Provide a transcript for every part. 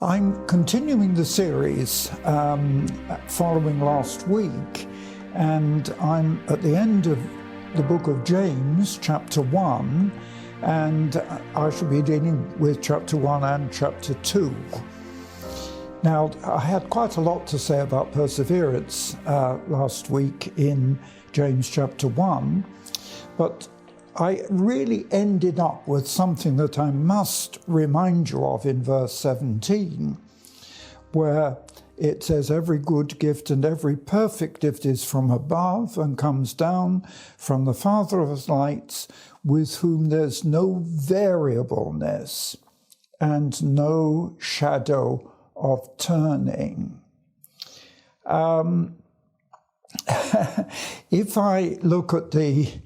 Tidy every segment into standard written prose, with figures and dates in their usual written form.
I'm continuing the series following last week, and I'm at the end of the book of James, chapter 1, and I shall be dealing with chapter 1 and chapter 2. Now, I had quite a lot to say about perseverance last week in James chapter 1, but I really ended up with something that I must remind you of in verse 17, where it says, "Every good gift and every perfect gift is from above and comes down from the Father of lights, with whom there's no variableness and no shadow of turning." If I look at the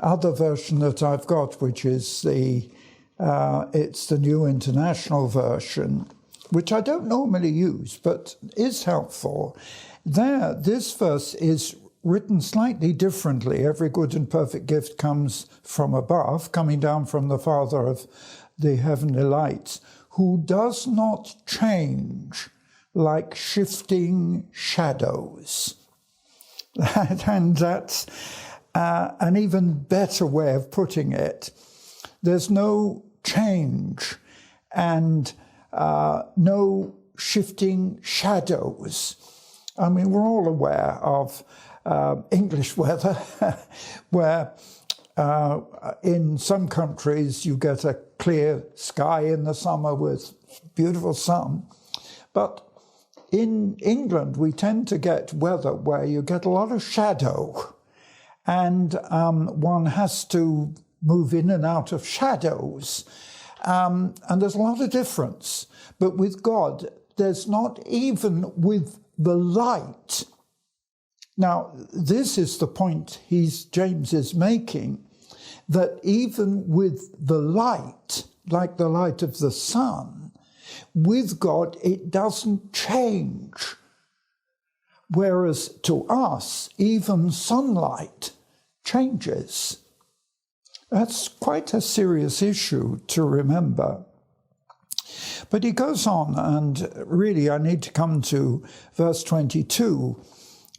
other version that I've got, which is it's the New International Version, which I don't normally use, but is helpful. There, this verse is written slightly differently. Every good and perfect gift comes from above, coming down from the Father of the heavenly lights, who does not change like shifting shadows. And that's an even better way of putting it. There's no change and no shifting shadows. I mean, we're all aware of English weather, where in some countries you get a clear sky in the summer with beautiful sun. But in England, we tend to get weather where you get a lot of shadow. And one has to move in and out of shadows. And there's a lot of difference. But with God, there's not even with the light. Now, this is the point James is making, that even with the light, like the light of the sun, with God, it doesn't change. Whereas to us, even sunlight changes. That's quite a serious issue to remember. But he goes on, and really I need to come to verse 22,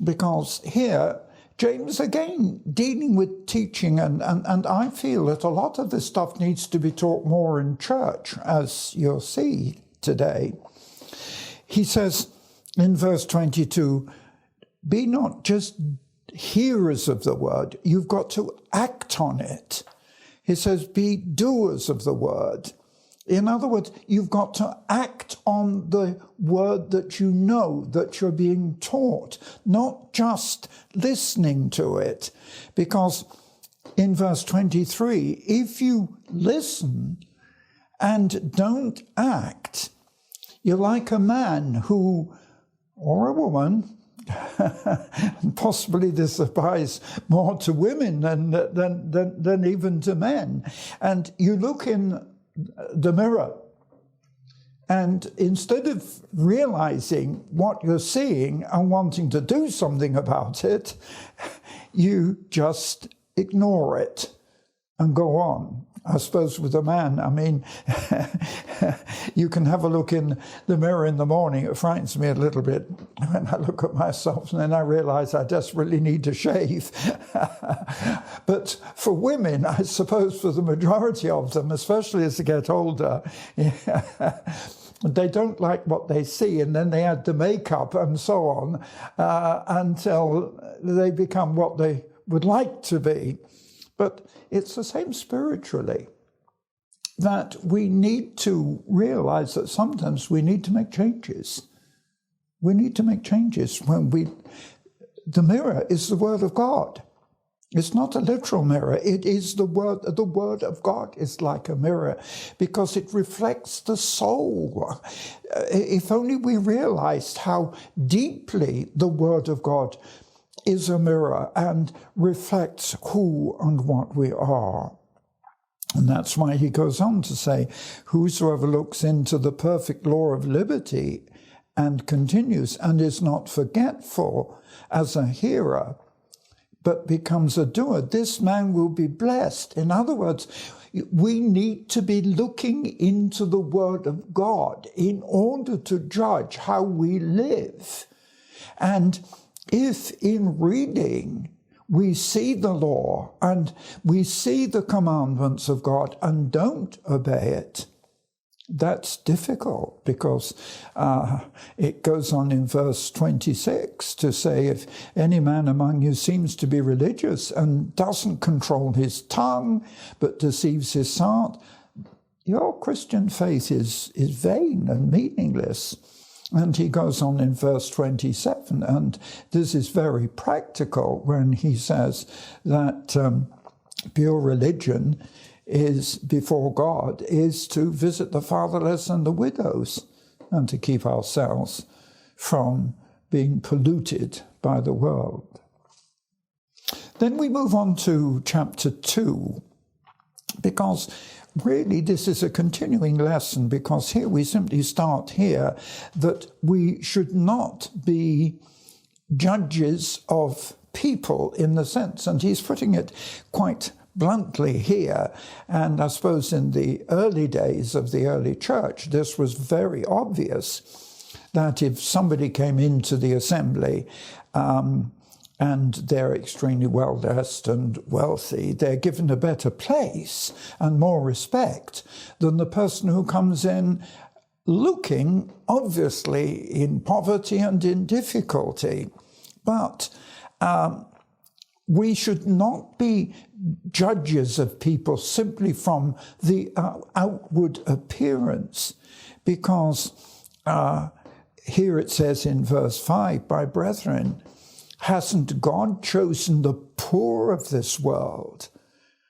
because here James again dealing with teaching, and I feel that a lot of this stuff needs to be taught more in church, as you'll see today. He says in verse 22, "Be not just hearers of the word, you've got to act on it." He says, "Be doers of the word." In other words, you've got to act on the word that you know, that you're being taught, not just listening to it. Because in verse 23, if you listen and don't act, you're like a man who, or a woman, possibly this applies more to women than even to men. And you look in the mirror, and instead of realizing what you're seeing and wanting to do something about it, you just ignore it and go on. I suppose with a man, I mean, you can have a look in the mirror in the morning. It frightens me a little bit when I look at myself, and then I realize I desperately need to shave. But for women, I suppose for the majority of them, especially as they get older, they don't like what they see, and then they add the makeup and so on until they become what they would like to be. But it's the same spiritually, that we need to realize that sometimes we need to make changes. We need to make changes the mirror is the Word of God. It's not a literal mirror. It is the Word of God is like a mirror because it reflects the soul. If only we realized how deeply the Word of God is a mirror and reflects who and what we are. And that's why he goes on to say, "Whosoever looks into the perfect law of liberty and continues and is not forgetful as a hearer, but becomes a doer, this man will be blessed." In other words, we need to be looking into the Word of God in order to judge how we live. And if in reading we see the law and we see the commandments of God and don't obey it, that's difficult, because it goes on in verse 26 to say, if any man among you seems to be religious and doesn't control his tongue but deceives his heart, your Christian faith is vain and meaningless. And he goes on in verse 27, and this is very practical when he says that pure religion is before God is to visit the fatherless and the widows, and to keep ourselves from being polluted by the world. Then we move on to chapter 2, because really this is a continuing lesson, because here we simply start here that we should not be judges of people in the sense, and he's putting it quite bluntly here, and I suppose in the early days of the early church this was very obvious, that if somebody came into the assembly and they're extremely well-dressed and wealthy, they're given a better place and more respect than the person who comes in looking obviously in poverty and in difficulty. But we should not be judges of people simply from the outward appearance, because here it says in verse 5, "My brethren, hasn't God chosen the poor of this world,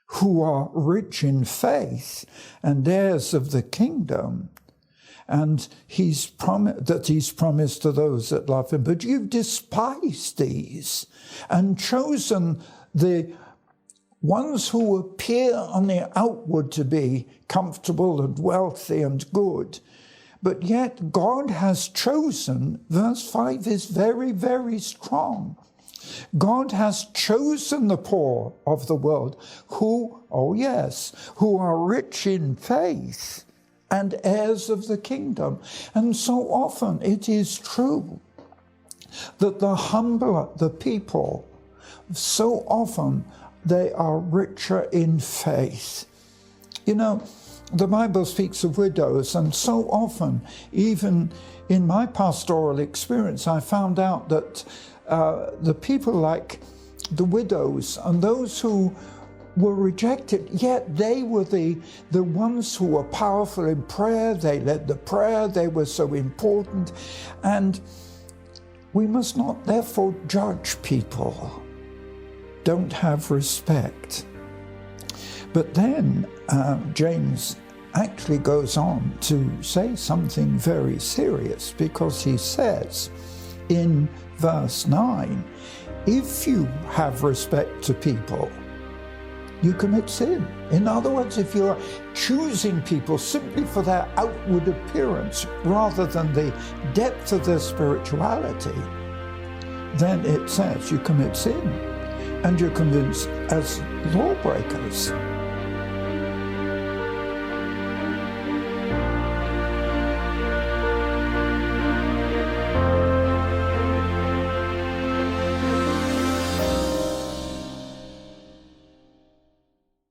who are rich in faith and heirs of the kingdom? And he's promised to those that love him. But you've despised these and chosen the ones who appear on the outward to be comfortable and wealthy and good. But yet God has chosen," verse 5 is very, very strong, "God has chosen the poor of the world who are rich in faith and heirs of the kingdom." And so often it is true that the humbler the people, so often they are richer in faith. You know, the Bible speaks of widows, and so often, even in my pastoral experience, I found out that the people like the widows and those who were rejected, yet they were the ones who were powerful in prayer. They led the prayer. They were so important. And we must not therefore judge people. Don't have respect. But then James actually goes on to say something very serious, because he says in verse 9, if you have respect to people, you commit sin. In other words, if you're choosing people simply for their outward appearance rather than the depth of their spirituality, then it says you commit sin, and you're convinced as lawbreakers.